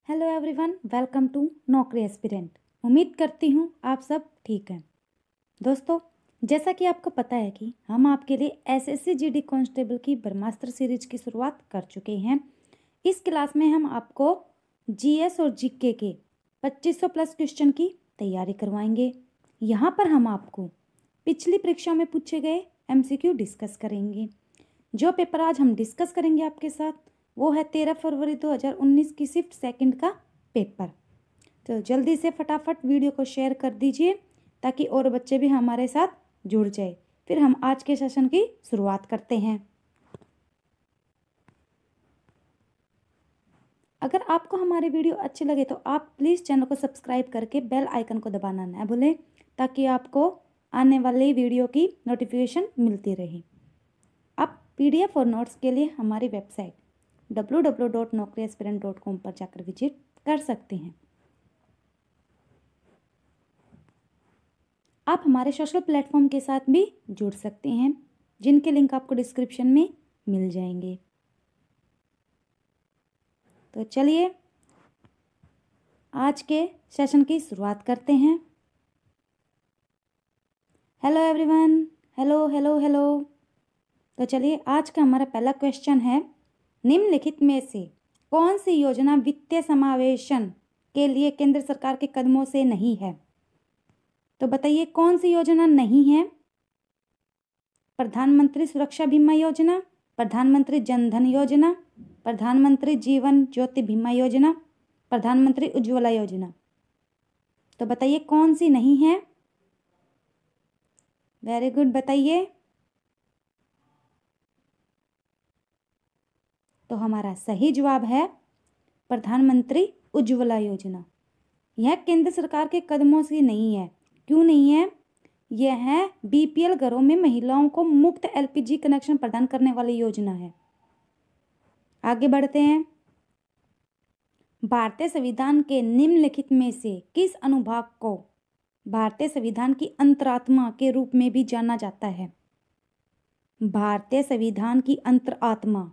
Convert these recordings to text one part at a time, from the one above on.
Hello everyone, welcome to नौकरी aspirant. उम्मीद करती हूँ आप सब ठीक हैं। दोस्तों, जैसा कि आपको पता है कि हम आपके लिए एसएससी जीडी कांस्टेबल की ब्रह्मास्त्र सीरीज की शुरुआत कर चुके हैं। इस क्लास में हम आपको जीएस और जीके के 2500 प्लस क्वेश्चन की तैयारी करवाएंगे। यहाँ पर हम आपको पिछली परीक्षा में पूछे गए एमसीक्यू डिस्कस करेंगे। जो पेपर आज हम डिस्कस करेंगे आपके साथ वो है 13 फरवरी 2019 की शिफ्ट सेकंड का पेपर। तो जल्दी से फटाफट वीडियो को शेयर कर दीजिए ताकि और बच्चे भी हमारे साथ जुड़ जाए। फिर हम आज के सेशन की शुरुआत करते हैं। अगर आपको हमारे वीडियो अच्छे लगे तो आप प्लीज़ चैनल को सब्सक्राइब करके बेल आइकन को दबाना ना भूलें ताकि आपको आने वाले वीडियो की नोटिफिकेशन मिलती रहे। आप पीडीएफ और नोट्स के लिए हमारी वेबसाइट www.naukriaspirant.com पर जाकर विजिट कर सकते हैं। आप हमारे सोशल प्लेटफॉर्म के साथ भी जुड़ सकते हैं जिनके लिंक आपको डिस्क्रिप्शन में मिल जाएंगे। तो चलिए आज के सेशन की शुरुआत करते हैं। Hello everyone, hello hello hello. तो चलिए आज का हमारा पहला क्वेश्चन है, निम्नलिखित में से कौन सी योजना वित्तीय समावेशन के लिए केंद्र सरकार के कदमों से नहीं है? तो बताइए कौन सी योजना नहीं है? प्रधानमंत्री सुरक्षा बीमा योजना, प्रधानमंत्री जन धन योजना, प्रधानमंत्री जीवन ज्योति बीमा योजना, प्रधानमंत्री उज्ज्वला योजना। तो बताइए कौन सी नहीं है? वेरी गुड, बताइए। तो हमारा सही जवाब है प्रधानमंत्री उज्ज्वला योजना। यह केंद्र सरकार के कदमों से नहीं है। क्यों नहीं है? यह है बीपीएल घरों में महिलाओं को मुफ्त एलपीजी कनेक्शन प्रदान करने वाली योजना है। आगे बढ़ते हैं। भारतीय संविधान के निम्नलिखित में से किस अनुभाग को भारतीय संविधान की अंतरात्मा के रूप में भी जाना जाता है? भारतीय संविधान की अंतरात्मा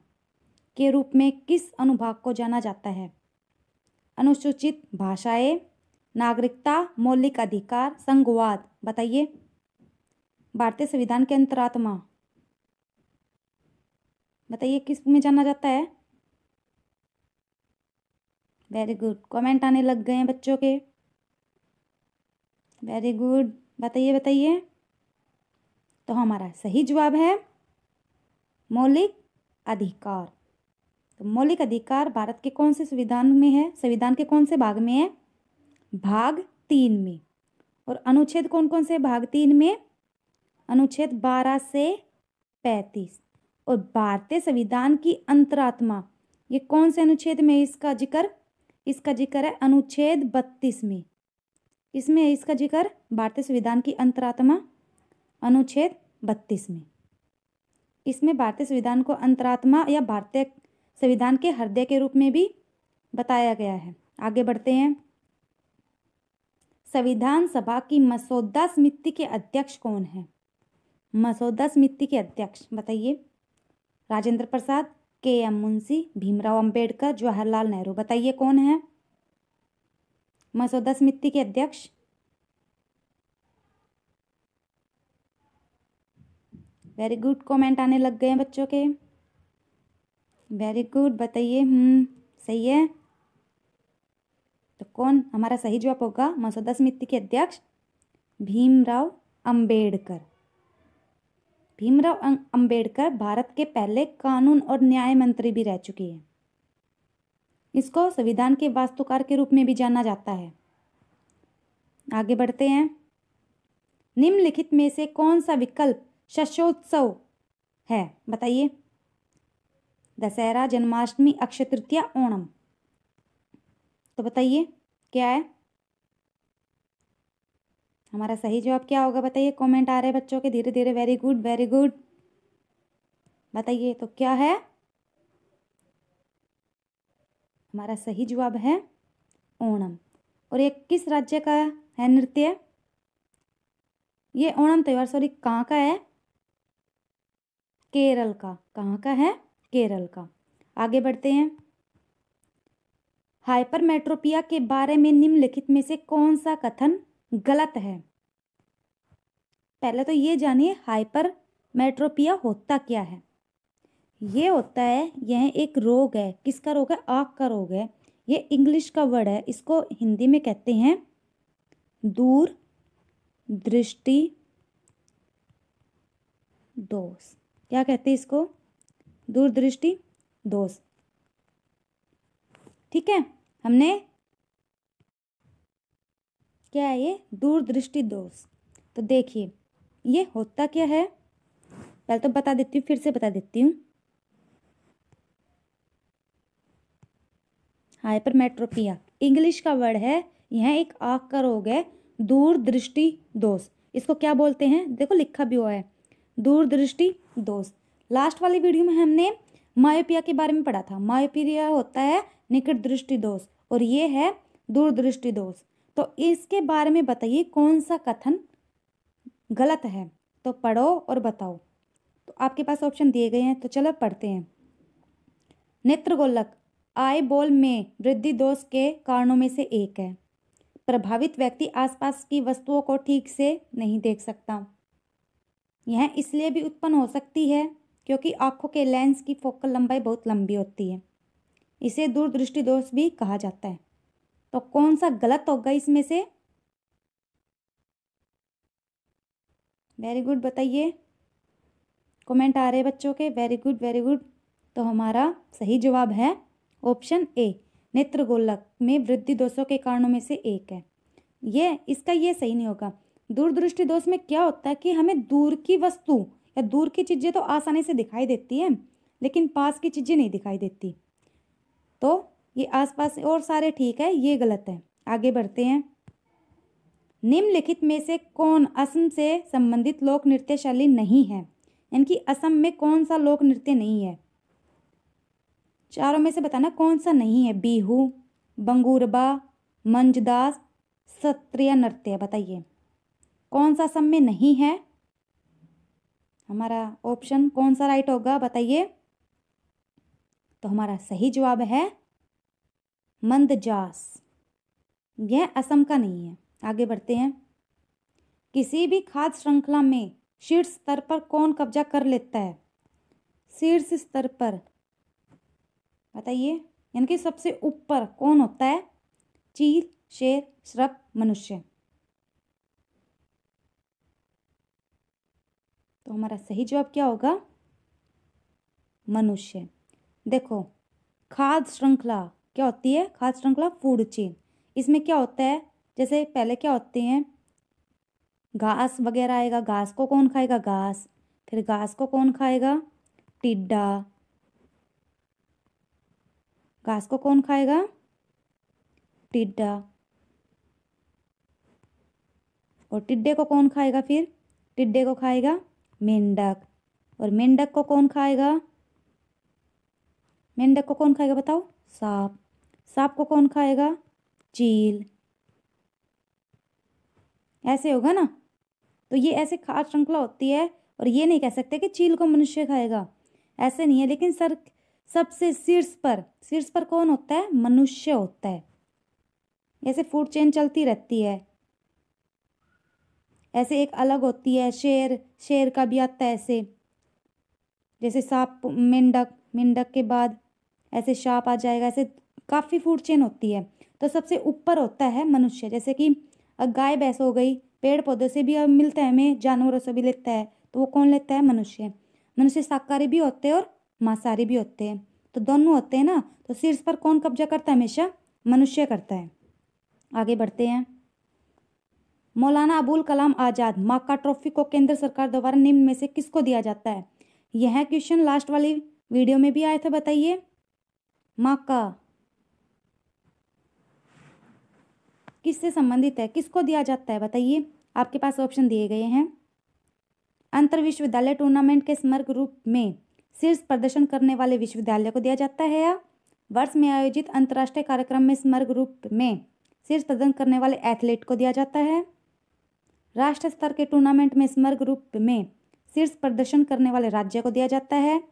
के रूप में किस अनुभाग को जाना जाता है? अनुसूचित भाषाएं, नागरिकता, मौलिक अधिकार, संघवाद। बताइए भारतीय संविधान के अंतरात्मा बताइए किस में जाना जाता है? वेरी गुड, कमेंट आने लग गए हैं बच्चों के। वेरी गुड, बताइए बताइए। तो हमारा सही जवाब है मौलिक अधिकार। तो मौलिक अधिकार भारत के कौन से संविधान में है? संविधान के कौन से भाग में है? भाग 3 में। और अनुच्छेद कौन कौन से भाग 3 में? अनुच्छेद 12 से 35। और भारतीय संविधान की अंतरात्मा ये कौन से अनुच्छेद में इसका जिक्र? इसका जिक्र है अनुच्छेद 32 में। इसमें इसका जिक्र भारतीय संविधान की अंतरात्मा अनुच्छेद 32 में। इसमें भारतीय संविधान को अंतरात्मा या भारतीय संविधान के हृदय के रूप में भी बताया गया है। आगे बढ़ते हैं। संविधान सभा की मसौदा समिति के अध्यक्ष कौन है? मसौदा समिति के अध्यक्ष बताइए। राजेंद्र प्रसाद, के.एम. मुंशी, भीमराव अंबेडकर, जवाहरलाल नेहरू। बताइए कौन है मसौदा समिति के अध्यक्ष? वेरी गुड, कमेंट आने लग गए हैं बच्चों के। वेरी गुड, बताइए। सही है। तो कौन हमारा सही जवाब होगा? मसौदा समिति के अध्यक्ष भीमराव अंबेडकर। भीमराव अंबेडकर भारत के पहले कानून और न्याय मंत्री भी रह चुके हैं। इसको संविधान के वास्तुकार के रूप में भी जाना जाता है। आगे बढ़ते हैं। निम्नलिखित में से कौन सा विकल्प शस्योत्सव है? बताइए। दशहरा, जन्माष्टमी, अक्षय तृतीया, ओणम। तो बताइए क्या है हमारा सही जवाब? क्या होगा बताइए? कमेंट आ रहे हैं बच्चों के धीरे धीरे। वेरी गुड, वेरी गुड, बताइए तो क्या है? हमारा सही जवाब है ओणम। और ये किस राज्य का है नृत्य? ये ओणम त्योहार कहाँ का है? केरल का। कहाँ का है? केरल का। आगे बढ़ते हैं। हाइपरमेट्रोपिया के बारे में निम्नलिखित में से कौन सा कथन गलत है? पहले तो ये जानिए हाइपरमेट्रोपिया होता क्या है। ये होता है, यह एक रोग है। किसका रोग है? आँख का रोग है। ये इंग्लिश का वर्ड है, इसको हिंदी में कहते हैं दूर दृष्टि दोष। क्या कहते हैं इसको? दूरदृष्टि दोष। ठीक है, हमने क्या है ये? दूरदृष्टि दोष। तो देखिए ये होता क्या है, पहले तो बता देती हूँ, फिर से बता देती हूँ। हाइपरमेट्रोपिया इंग्लिश का वर्ड है, यह एक आँख का रोग है। दूरदृष्टि दोष इसको क्या बोलते हैं? देखो लिखा भी हुआ है, दूरदृष्टि दोष। लास्ट वाली वीडियो में हमने मायोपिया के बारे में पढ़ा था। मायोपिया होता है निकट दृष्टि दोष और ये है दूरदृष्टि दोष। तो इसके बारे में बताइए कौन सा कथन गलत है, तो पढ़ो और बताओ। तो आपके पास ऑप्शन दिए गए हैं, तो चलो पढ़ते हैं। नेत्रगोलक आई बॉल में वृद्धि दोष के कारणों में से एक है। प्रभावित व्यक्ति आसपास की वस्तुओं को ठीक से नहीं देख सकता। यह इसलिए भी उत्पन्न हो सकती है क्योंकि आंखों के लेंस की फोकल लंबाई बहुत लंबी होती है। इसे दूरदृष्टि दोष भी कहा जाता है। तो कौन सा गलत होगा इसमें से? वेरी गुड, बताइए। कमेंट आ रहे हैं बच्चों के, वेरी गुड वेरी गुड। तो हमारा सही जवाब है ऑप्शन ए, नेत्रगोलक में वृद्धि दोषों के कारणों में से एक है। ये इसका ये सही नहीं होगा। दूरदृष्टि दोष में क्या होता है कि हमें दूर की वस्तु या दूर की चीजें तो आसानी से दिखाई देती है, लेकिन पास की चीजें नहीं दिखाई देती। तो ये आसपास और सारे ठीक है, ये गलत है। आगे बढ़ते हैं। निम्नलिखित में से कौन असम से संबंधित लोक नृत्य शैली नहीं है? इनकी असम में कौन सा लोक नृत्य नहीं है? चारों में से बताना कौन सा नहीं है। बिहू, बंगूरबा, मंजदास, सत्रिय नृत्य। बताइए कौन सा असम में नहीं है? हमारा ऑप्शन कौन सा राइट होगा, बताइए। तो हमारा सही जवाब है मंदजास, यह असम का नहीं है। आगे बढ़ते हैं। किसी भी खाद्य श्रृंखला में शीर्ष स्तर पर कौन कब्जा कर लेता है? शीर्ष स्तर पर बताइए, यानी कि सबसे ऊपर कौन होता है? चील, शेर, सर्प, मनुष्य। तो हमारा सही जवाब क्या होगा? मनुष्य। देखो खाद्य श्रृंखला क्या होती है? खाद्य श्रृंखला फूड चेन। इसमें क्या होता है, जैसे पहले क्या होते हैं, घास वगैरह आएगा। घास को कौन खाएगा? घास। फिर घास को कौन खाएगा? टिड्डा। घास को कौन खाएगा? टिड्डा। और टिड्डे को कौन खाएगा? फिर टिड्डे को खाएगा मेंढक। और मेंढक को कौन खाएगा? मेंढक को कौन खाएगा बताओ? सांप। सांप को कौन खाएगा? चील। ऐसे होगा ना। तो ये ऐसे खाद्य श्रृंखला होती है, और ये नहीं कह सकते कि चील को मनुष्य खाएगा, ऐसे नहीं है। लेकिन सर सबसे शीर्ष पर कौन होता है? मनुष्य होता है। ऐसे फूड चेन चलती रहती है। ऐसे एक अलग होती है शेर का भी आता है ऐसे, जैसे सांप, मेंढक, मेंढक के बाद ऐसे सांप आ जाएगा। ऐसे काफ़ी फूड चेन होती है। तो सबसे ऊपर होता है मनुष्य। जैसे कि गाय भैंस हो गई, पेड़ पौधों से भी मिलता है हमें, जानवरों से भी लेता है, तो वो कौन लेता है? मनुष्य। मनुष्य शाकाहारी भी होते हैं और मांसाहारी भी होते हैं, तो दोनों होते हैं ना। तो शीर्ष पर कौन कब्जा करता है? हमेशा मनुष्य करता है। आगे बढ़ते हैं। मौलाना अबुल कलाम आज़ाद माका ट्रॉफी को केंद्र सरकार द्वारा निम्न में से किसको दिया जाता है? यह क्वेश्चन लास्ट वाली वीडियो में भी आया था। बताइए माका किससे संबंधित है, किसको दिया जाता है? बताइए। आपके पास ऑप्शन दिए गए हैं। अंतर विश्वविद्यालय टूर्नामेंट के समग्र रूप में शीर्ष प्रदर्शन करने वाले विश्वविद्यालय को दिया जाता है, या वर्ष में आयोजित अंतर्राष्ट्रीय कार्यक्रम में समग्र रूप में शीर्ष प्रदर्शन करने वाले एथलीट को दिया जाता है, राष्ट्रीय स्तर के टूर्नामेंट में समग्र रूप में शीर्ष प्रदर्शन करने वाले राज्य को दिया जाता है,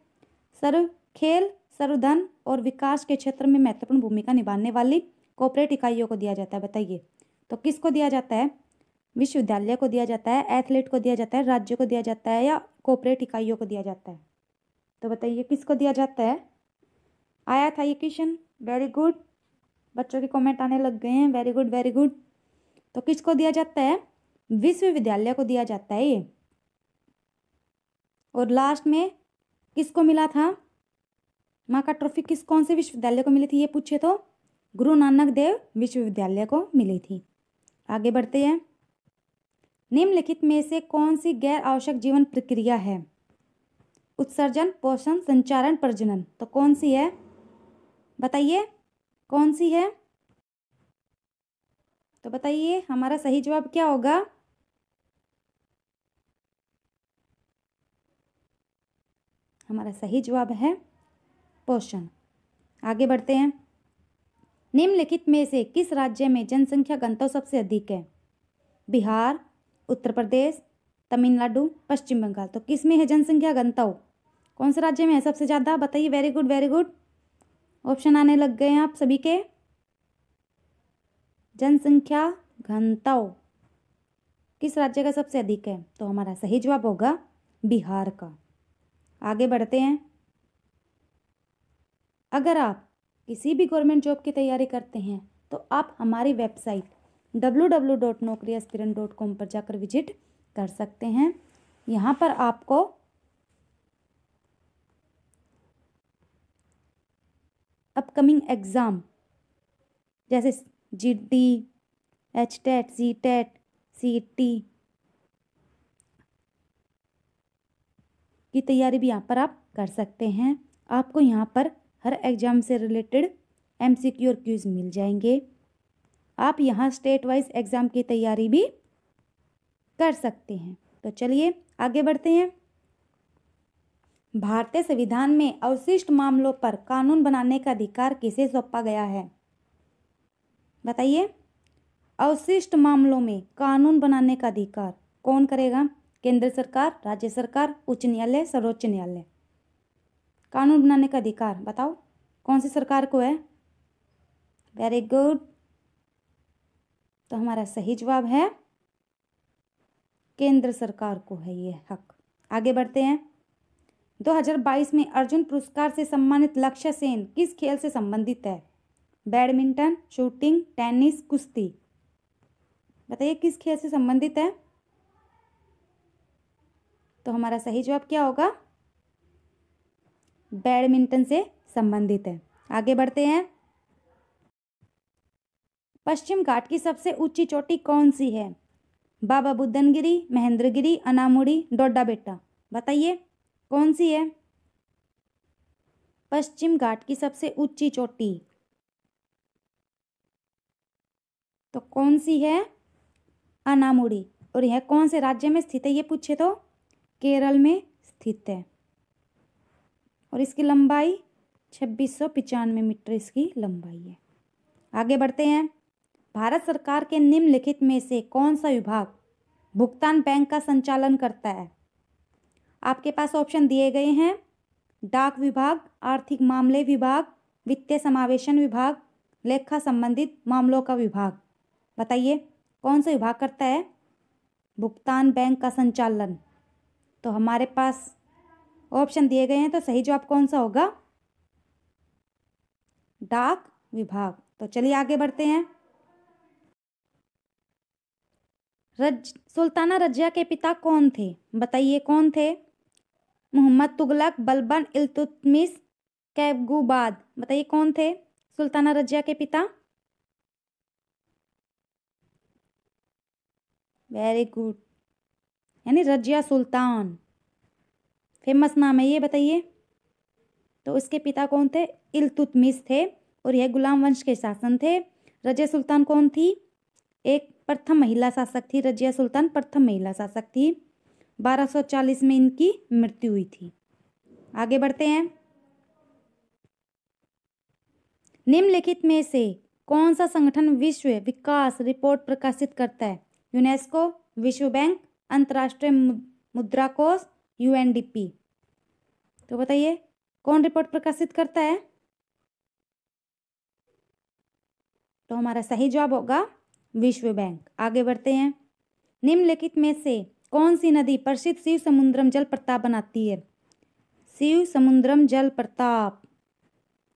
संवर्धन और विकास के क्षेत्र में महत्वपूर्ण भूमिका निभाने वाली कॉर्पोरेट इकाइयों को दिया जाता है? बताइए। तो किसको दिया जाता है? विश्वविद्यालय को दिया जाता है, एथलीट को दिया जाता है, राज्य को दिया जाता है, या कॉर्पोरेट इकाइयों को दिया जाता है? तो बताइए किसको दिया जाता है? आया था ये क्वेश्चन? वेरी गुड, बच्चों के कमेंट आने लग गए हैं। Very good very good. तो किसको दिया जाता है? विश्वविद्यालय को दिया जाता है ये। और लास्ट में किसको मिला था माँ का ट्रॉफी? कौन से विश्वविद्यालय को मिली थी ये पूछे तो गुरु नानक देव विश्वविद्यालय को मिली थी। आगे बढ़ते हैं। निम्नलिखित में से कौन सी गैर आवश्यक जीवन प्रक्रिया है? उत्सर्जन, पोषण, संचारण, प्रजनन। तो कौन सी है? बताइए कौन सी है? तो बताइए हमारा सही जवाब क्या होगा? हमारा सही जवाब है पोषण। आगे बढ़ते हैं। निम्नलिखित में से किस राज्य में जनसंख्या घनत्व सबसे अधिक है? बिहार, उत्तर प्रदेश, तमिलनाडु, पश्चिम बंगाल। तो किस में है जनसंख्या घनत्व? कौन से राज्य में है सबसे ज़्यादा? बताइए। Very good very good. Option आने लग गए हैं आप सभी के। जनसंख्या घनत्व किस राज्य का सबसे अधिक है? तो हमारा सही जवाब होगा बिहार का। आगे बढ़ते हैं। अगर आप किसी भी गवर्नमेंट जॉब की तैयारी करते हैं तो आप हमारी वेबसाइट www.naukriaspirant.com पर जाकर विजिट कर सकते हैं। यहाँ पर आपको अपकमिंग एग्ज़ाम जैसे जीडी, एचटेट, सीटेट, सीटी की तैयारी भी यहाँ पर आप कर सकते हैं। आपको यहाँ पर हर एग्ज़ाम से रिलेटेड एमसीक्यू और क्यूज मिल जाएंगे। आप यहाँ स्टेट वाइज एग्ज़ाम की तैयारी भी कर सकते हैं। तो चलिए आगे बढ़ते हैं। भारतीय संविधान में अवशिष्ट मामलों पर कानून बनाने का अधिकार किसे सौंपा गया है? बताइए। अवशिष्ट मामलों में कानून बनाने का अधिकार कौन करेगा? केंद्र सरकार, राज्य सरकार, उच्च न्यायालय, सर्वोच्च न्यायालय। कानून बनाने का अधिकार बताओ कौन सी सरकार को है? Very good. तो हमारा सही जवाब है केंद्र सरकार को है ये हक। आगे बढ़ते हैं। 2022 में अर्जुन पुरस्कार से सम्मानित लक्ष्य सेन किस खेल से संबंधित है? बैडमिंटन, शूटिंग, टेनिस, कुश्ती। बताइए किस खेल से संबंधित है? तो हमारा सही जवाब क्या होगा? बैडमिंटन से संबंधित है। आगे बढ़ते हैं। पश्चिम घाट की सबसे ऊंची चोटी कौन सी है? बाबा बुदनगिरी, महेंद्रगिरी, अनामुड़ी, डोडा बेटा। बताइए कौन सी है पश्चिम घाट की सबसे ऊंची चोटी? तो कौन सी है? अनामुड़ी। और यह कौन से राज्य में स्थित है ये पूछे तो केरल में स्थित है। और इसकी लंबाई 2695 मीटर इसकी लंबाई है। आगे बढ़ते हैं। भारत सरकार के निम्नलिखित में से कौन सा विभाग भुगतान बैंक का संचालन करता है? आपके पास ऑप्शन दिए गए हैं। डाक विभाग, आर्थिक मामले विभाग, वित्तीय समावेशन विभाग, लेखा संबंधित मामलों का विभाग। बताइए कौन सा विभाग करता है भुगतान बैंक का संचालन? तो हमारे पास ऑप्शन दिए गए हैं, तो सही जवाब कौन सा होगा? डाक विभाग। तो चलिए आगे बढ़ते हैं। सुल्ताना रजिया के पिता कौन थे? बताइए कौन थे? मोहम्मद तुगलक, बलबन, इल्तुतमिश, कैबगुबाद। बताइए कौन थे सुल्ताना रजिया के पिता? वेरी गुड, यानी रजिया सुल्तान, फेमस नाम है ये। बताइए तो उसके पिता कौन थे? इल्तुतमिश थे। और यह गुलाम वंश के शासन थे। रजिया सुल्तान कौन थी? एक प्रथम महिला शासक थी। रजिया सुल्तान प्रथम महिला शासक थी। 1240 में इनकी मृत्यु हुई थी। आगे बढ़ते हैं। निम्नलिखित में से कौन सा संगठन विश्व विकास रिपोर्ट प्रकाशित करता है? यूनेस्को, विश्व बैंक, अंतर्राष्ट्रीय मुद्रा कोष, यूएनडीपी। तो बताइए कौन रिपोर्ट प्रकाशित करता है? तो हमारा सही जवाब होगा विश्व बैंक। आगे बढ़ते हैं। निम्नलिखित में से कौन सी नदी प्रसिद्ध शिव समुद्रम जल प्रताप बनाती है? शिव समुद्रम जल प्रताप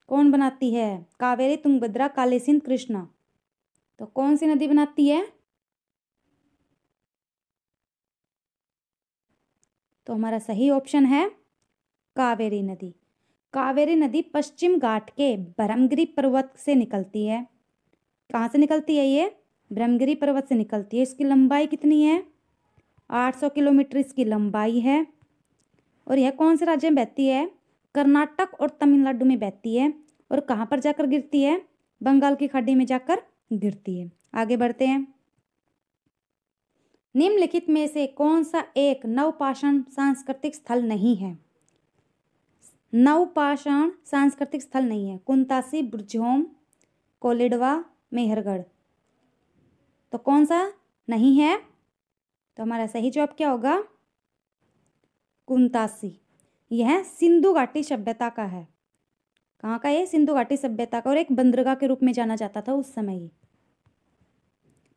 कौन बनाती है? कावेरी, तुंगभद्रा, काली सिंध, कृष्णा। तो कौन सी नदी बनाती है? तो हमारा सही ऑप्शन है कावेरी नदी। कावेरी नदी पश्चिम घाट के ब्रह्मगिरी पर्वत से निकलती है। कहाँ से निकलती है ये? ब्रह्मगिरी पर्वत से निकलती है। इसकी लंबाई कितनी है? 800 किलोमीटर इसकी लंबाई है। और यह कौन से राज्य में बहती है? कर्नाटक और तमिलनाडु में बहती है। और कहाँ पर जाकर गिरती है? बंगाल की खाड़ी में जाकर गिरती है। आगे बढ़ते हैं। निम्नलिखित में से कौन सा एक नवपाषाण सांस्कृतिक स्थल नहीं है? नवपाषाण सांस्कृतिक स्थल नहीं है। कुंतासी, बुर्जहोम, कोलिडवा, मेहरगढ़। तो कौन सा नहीं है? तो हमारा सही जवाब क्या होगा? कुंतासी। यह सिंधु घाटी सभ्यता का है। कहाँ का? ये सिंधु घाटी सभ्यता का, और एक बंदरगाह के रूप में जाना जाता था उस समय ही।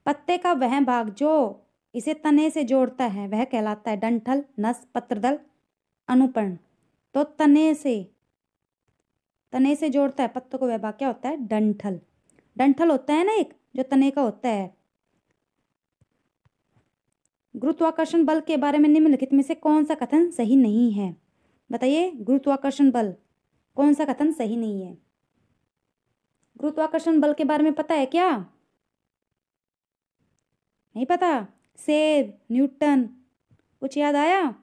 पत्ते का वह भाग जो इसे तने से जोड़ता है वह कहलाता है डंठल, नस, पत्रदल, अनुपर्ण। तो तने से जोड़ता है पत्तों को वह भाग क्या होता है? डंठल। डंठल होता है ना एक जो तने का होता है। गुरुत्वाकर्षण बल के बारे में निम्नलिखित में से कौन सा कथन सही नहीं है? बताइए, गुरुत्वाकर्षण बल कौन सा कथन सही नहीं है? गुरुत्वाकर्षण बल के बारे में पता है क्या? नहीं पता? सेब, न्यूटन, कुछ याद आया?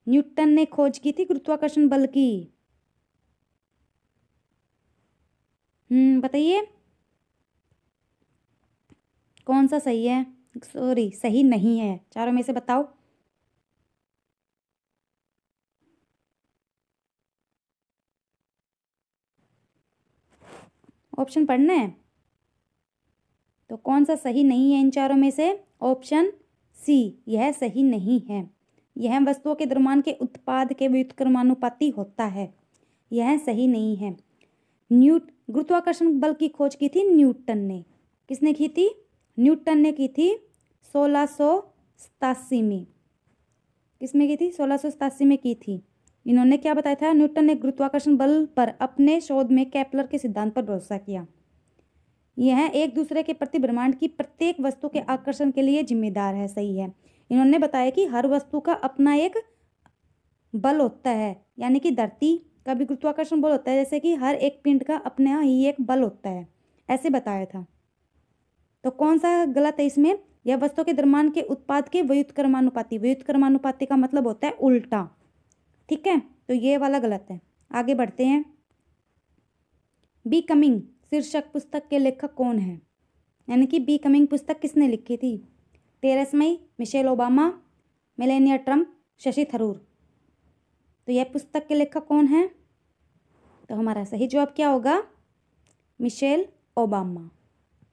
न्यूटन ने खोज की थी गुरुत्वाकर्षण बल की। बताइए कौन सा सही है? सॉरी, सही नहीं है। चारों में से बताओ। ऑप्शन पढ़ना है। तो कौन सा सही नहीं है इन चारों में से? ऑप्शन सी, यह सही नहीं है। यह वस्तुओं के द्रव्यमान के उत्पाद के व्युत्क्रमानुपाती होता है। यह सही नहीं है। गुरुत्वाकर्षण बल की खोज की थी न्यूटन ने। किसने की थी? न्यूटन ने की थी 1687 में। किसमें की थी? 1687 में की थी। इन्होंने क्या बताया था? न्यूटन ने गुरुत्वाकर्षण बल पर अपने शोध में केपलर के सिद्धांत पर भरोसा किया। यह एक दूसरे के प्रति ब्रह्मांड की प्रत्येक वस्तु के आकर्षण के लिए जिम्मेदार है। सही है। इन्होंने बताया कि हर वस्तु का अपना एक बल होता है, यानी कि धरती का भी गुरुत्वाकर्षण बल होता है, जैसे कि हर एक पिंड का अपना ही एक बल होता है, ऐसे बताया था। तो कौन सा गलत है इसमें? यह वस्तु के द्रव्यमान के उत्पाद के व्युत्क्रमानुपाती। व्युत्क्रमानुपाती का मतलब होता है उल्टा। ठीक है, तो ये वाला गलत है। आगे बढ़ते हैं। बिकमिंग शीर्षक पुस्तक के लेखक कौन है? यानी कि बिकमिंग पुस्तक किसने लिखी थी? Theresa May, Michelle Obama, Melania Trump, Shashi Tharoor. तो यह पुस्तक के लेखक कौन है? तो हमारा सही जवाब क्या होगा? Michelle Obama.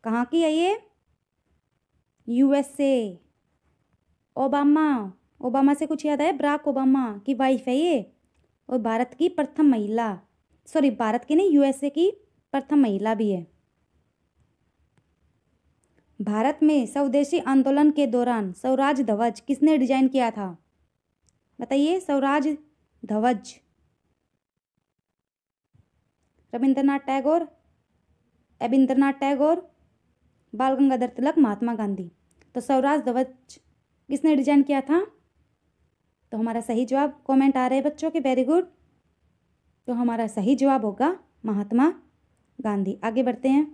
कहाँ की है ये? USA। ओबामा से कुछ याद है? बराक ओबामा की वाइफ है ये, और भारत की प्रथम महिला, सॉरी भारत की नहीं, USA की प्रथम महिला भी है। भारत में स्वदेशी आंदोलन के दौरान स्वराज ध्वज किसने डिजाइन किया था? बताइए, स्वराज ध्वज। रविंद्रनाथ टैगोर, बाल गंगाधर तिलक, महात्मा गांधी। तो स्वराज ध्वज किसने डिजाइन किया था? तो हमारा सही जवाब, कमेंट आ रहे हैं बच्चों के, वेरी गुड। तो हमारा सही जवाब होगा महात्मा गांधी। आगे बढ़ते हैं।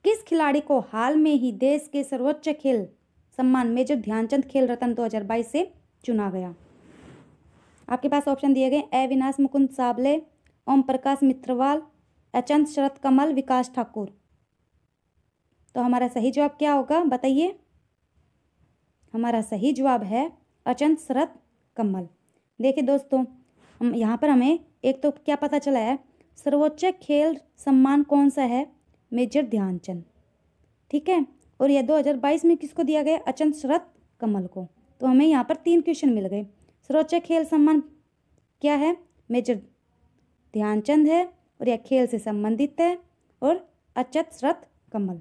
किस खिलाड़ी को हाल में ही देश के सर्वोच्च खेल सम्मान मेजर ध्यानचंद खेल रत्न 2022 से चुना गया? आपके पास ऑप्शन दिए गए। अविनाश मुकुंद साबले, ओम प्रकाश मित्रवाल, अचंत शरत कमल, विकास ठाकुर। तो हमारा सही जवाब क्या होगा? बताइए। हमारा सही जवाब है अचंत शरत कमल। देखिए दोस्तों, हम यहाँ पर हमें एक तो क्या पता चला है, सर्वोच्च खेल सम्मान कौन सा है? मेजर ध्यानचंद। ठीक है, और यह 2022 में किसको दिया गया? अचंत शरत कमल को। तो हमें यहाँ पर 3 क्वेश्चन मिल गए। सर्वोच्च खेल सम्मान क्या है? मेजर ध्यानचंद है और यह खेल से संबंधित है। और अच्युत शरत कमल,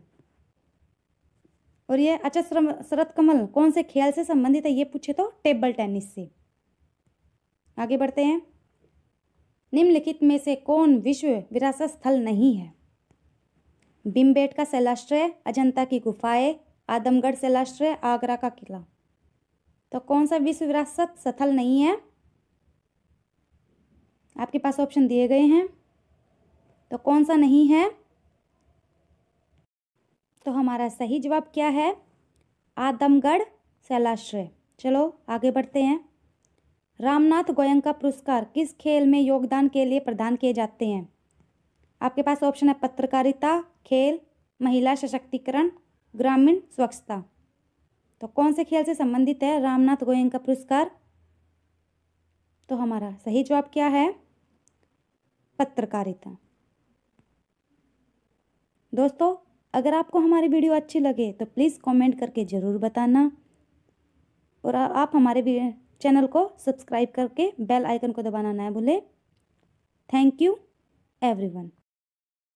और यह अच्युत शरत कमल कौन से खेल से संबंधित है? ये पूछे तो टेबल टेनिस से। आगे बढ़ते हैं। निम्नलिखित में से कौन विश्व विरासत स्थल नहीं है? भीमबेटका शैलाश्रय, अजंता की गुफाएं, आदमगढ़ शैलाश्रय, आगरा का किला। तो कौन सा विश्व विरासत स्थल नहीं है? आपके पास ऑप्शन दिए गए हैं, तो कौन सा नहीं है? तो हमारा सही जवाब क्या है? आदमगढ़ शैलाश्रय। चलो आगे बढ़ते हैं। रामनाथ गोयनका पुरस्कार किस खेल में योगदान के लिए प्रदान किए जाते हैं? आपके पास ऑप्शन है पत्रकारिता, खेल, महिला सशक्तिकरण, ग्रामीण स्वच्छता। तो कौन से खेल से संबंधित है रामनाथ गोयनका पुरस्कार? तो हमारा सही जवाब क्या है? पत्रकारिता। दोस्तों, अगर आपको हमारी वीडियो अच्छी लगे तो प्लीज़ कमेंट करके ज़रूर बताना, और आप हमारे चैनल को सब्सक्राइब करके बेल आइकन को दबाना ना भूलें। Thank you everyone.